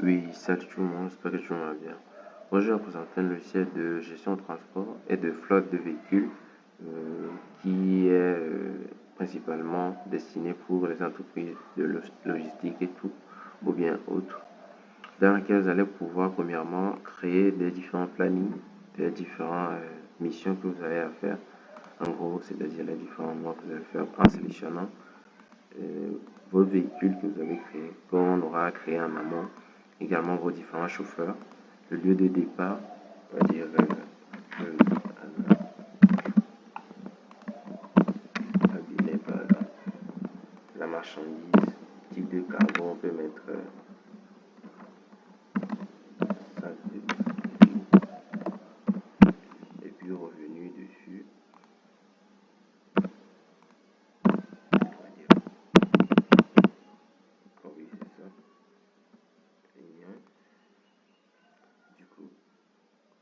Oui, salut tout le monde, j'espère que tout le monde va bien. Moi, je vais vous présenter un logiciel de gestion de transport et de flotte de véhicules qui est principalement destiné pour les entreprises de logistique et tout, ou bien autres, dans lequel vous allez pouvoir premièrement créer des différents plannings, des différentes missions que vous avez à faire. En gros, c'est-à-dire les différents mois que vous allez faire en sélectionnant vos véhicules que vous avez créés, qu'on aura créé en amont, également vos différents chauffeurs, le lieu de départ, on va dire la marchandise, type de cargo, on peut mettre sac de et puis revenu dessus. Oui, c'est ça. Et du coup,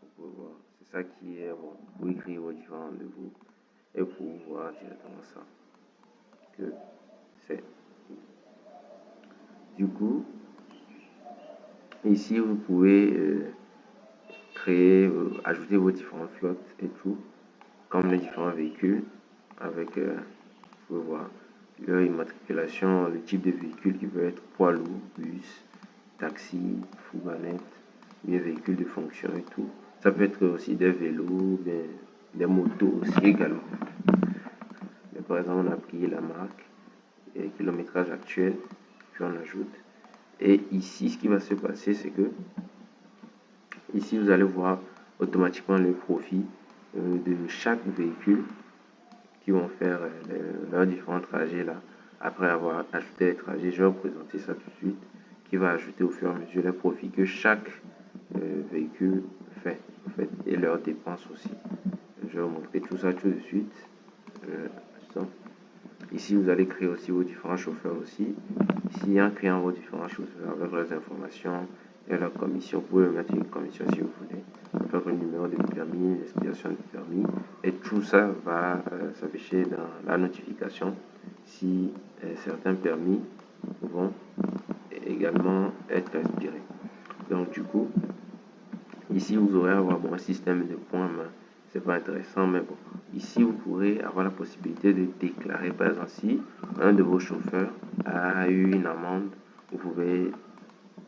vous pouvez voir, c'est ça qui est bon, pour écrire vos différents rendez-vous et pour voir directement ça que c'est. Du coup, ici vous pouvez créer, ajouter vos différentes flottes et tout, comme les différents véhicules, avec, vous pouvez voir, leur immatriculation, le type de véhicule qui peut être poids lourd, bus, taxi, fourgonnette, des véhicules de fonction et tout. Ça peut être aussi des vélos, des motos aussi également. Mais par exemple, on a pris la marque et kilométrage actuel, puis on ajoute. Et ici, ce qui va se passer, c'est que ici, vous allez voir automatiquement le profit de chaque véhicule qui vont faire leurs différents trajets là. Après avoir ajouté les trajets, je vais vous présenter ça tout de suite, qui va ajouter au fur et à mesure les profits que chaque véhicule fait, en fait, et leurs dépenses aussi. Je vais vous montrer tout ça tout de suite. Ici, vous allez créer aussi vos différents chauffeurs aussi. Ici, en créant vos différents chauffeurs avec leurs informations et leur commission, vous pouvez mettre une commission si vous voulez, avec le numéro de permis, l'expiration du permis, et tout ça va s'afficher dans la notification si certains permis vont également être expirés. Donc, du coup, ici, vous aurez à avoir un système de points, mais c'est pas intéressant, mais bon. Ici, vous pourrez avoir la possibilité de déclarer, par exemple, si un de vos chauffeurs a eu une amende, vous pouvez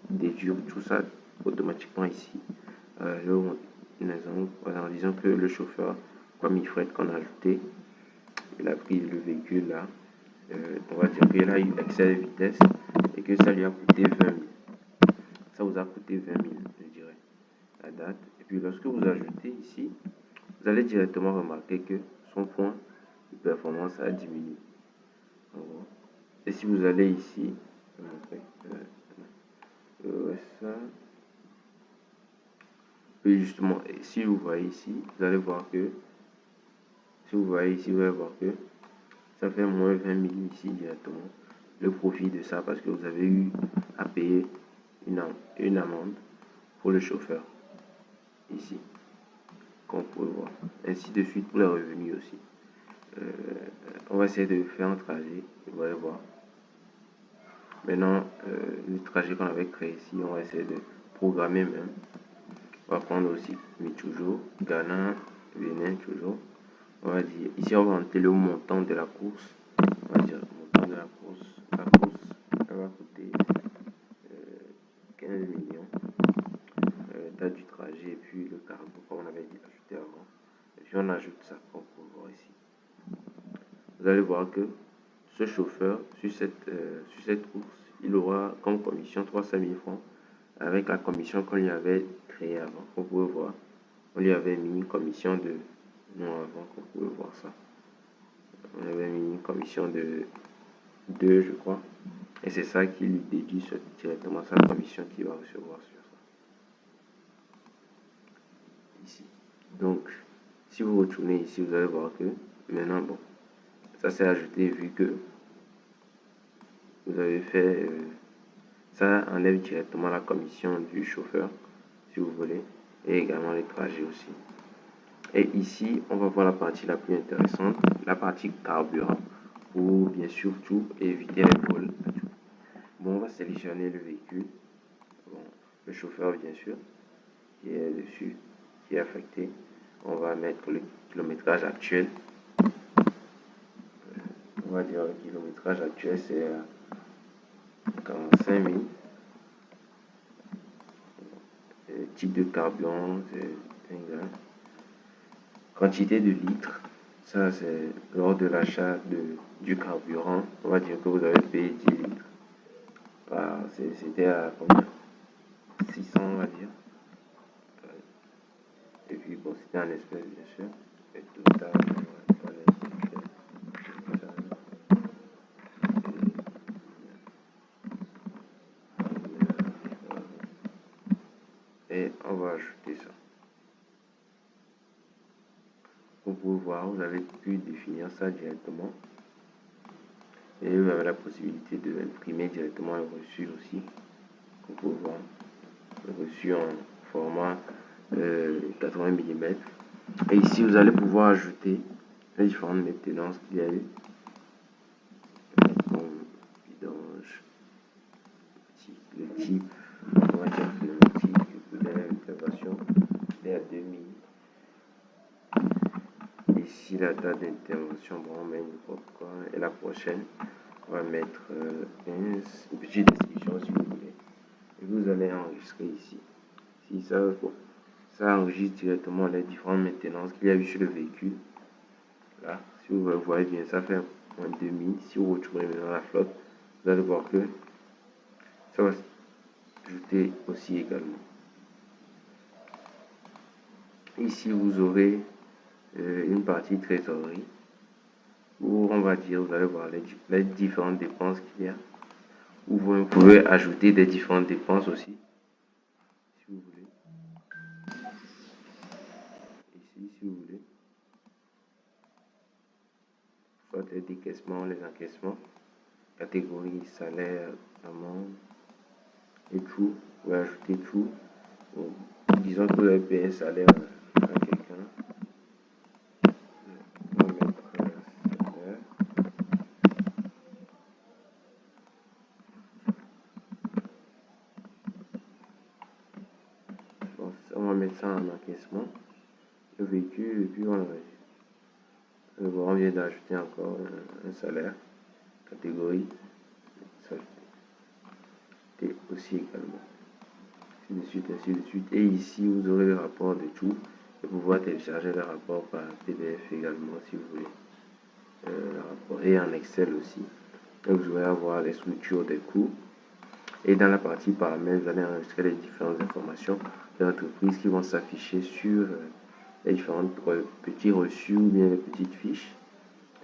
déduire tout ça automatiquement ici. Je vais vous montrer un exemple. En disant que le chauffeur, comme il fret qu'on a ajouté, il a pris le véhicule là, on va dire qu'il a eu excès de vitesse et que ça lui a coûté 20 000. Ça vous a coûté 20 000, je dirais, la date. Et puis lorsque vous ajoutez ici, vous allez directement remarquer que son point de performance a diminué. Et si vous allez ici, je vais montrer ça. Et justement, si vous voyez ici, vous allez voir que, si vous voyez ici, vous allez voir que ça fait moins 20 000 ici directement. Le profit de ça parce que vous avez eu à payer une amende pour le chauffeur ici, comme vous pouvez voir. Ainsi de suite pour les revenus aussi. On va essayer de faire un trajet, vous allez voir. Maintenant, le trajet qu'on avait créé ici, on va essayer de programmer même. On va prendre aussi, mais toujours, Ghana, Bénin, toujours. On va dire, ici on va monter le montant de la course. On va dire le montant de la course. La course, elle va coûter 15 millions. Date du trajet et puis le cargo, comme on avait dit, ajouté avant. Et puis on ajoute ça, comme vous pouvez voir ici. Vous allez voir que ce chauffeur, sur cette course, il aura comme commission 300 000 francs avec la commission qu'on lui avait créée avant. Vous pouvez voir, on lui avait mis une commission de, non avant, vous pouvez voir ça. On avait mis une commission de 2, je crois. Et c'est ça qui lui déduit directement sa commission qu'il va recevoir sur ça. Ici. Donc, si vous retournez ici, vous allez voir que maintenant, bon, ça s'est ajouté vu que vous avez fait, ça enlève directement la commission du chauffeur, si vous voulez, et également les trajets aussi. Et ici, on va voir la partie la plus intéressante, la partie carburant, pour bien surtout éviter les vols. Bon, on va sélectionner le véhicule. Bon, le chauffeur bien sûr, qui est dessus, qui est affecté. On va mettre le kilométrage actuel. On va dire le kilométrage actuel c'est 45 000. Type de carburant, c'est égal. Quantité de litres, ça c'est lors de l'achat du carburant. On va dire que vous avez payé 10 litres. C'était à combien? 600 on va dire. Et puis bon, c'était en espèces bien sûr. Et total, et on va ajouter ça. Vous pouvez voir, vous avez pu définir ça directement. Et vous avez la possibilité de imprimer directement le reçu aussi. Vous pouvez voir le reçu en format 80 mm. Et ici, vous allez pouvoir ajouter les différentes maintenances qu'il y a eu. Vidange, le type, on va dire pneumatique, l'intervention est à 2000. Ici, la date d'intervention, bon, on met n'importe quoi. Et la prochaine, on va mettre une petite description si vous voulez. Et vous allez enregistrer ici. Si ça, ça enregistre directement les différentes maintenances qu'il y a eu sur le véhicule. Là, si vous voyez bien, ça fait moins 2000. Si vous retournez maintenant la flotte, vous allez voir que ça va s'ajouter aussi également. Ici, vous aurez une partie trésorerie où on va dire, vous allez voir les différentes dépenses qu'il y a. Où vous pouvez ajouter des différentes dépenses aussi, si vous voulez. Ici, si vous voulez. Soit les décaissements, les encaissements, catégorie salaire, amende et tout. Vous pouvez ajouter tout. Bon, disons que vous avez payé un salaire à quelqu'un. On va mettre salaire. Bon, on va mettre ça en encaissement. Le véhicule et puis on le réduit. Bon, on vient d'ajouter encore un salaire. Catégorie. Et aussi également. Ainsi de suite, ainsi de suite. Et ici, vous aurez le rapport de tout. Et pouvoir télécharger le rapport par PDF également si vous voulez. Le rapport et en Excel aussi. Donc vous allez avoir les structures des coûts. Et dans la partie paramètres, vous allez enregistrer les différentes informations de l'entreprise qui vont s'afficher sur les différents petits reçus ou bien les petites fiches.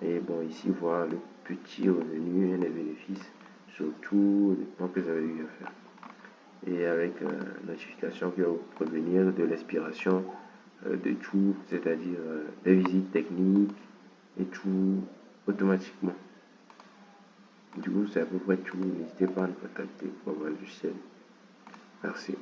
Et bon, ici, voir le petit revenu et les bénéfices sur tout le temps que vous avez eu à faire. Et avec notification qui va vous prévenir de l'expiration de tout, c'est-à-dire des visites techniques et tout automatiquement. Du coup, c'est à peu près tout. N'hésitez pas à nous contacter pour avoir le logiciel. Merci.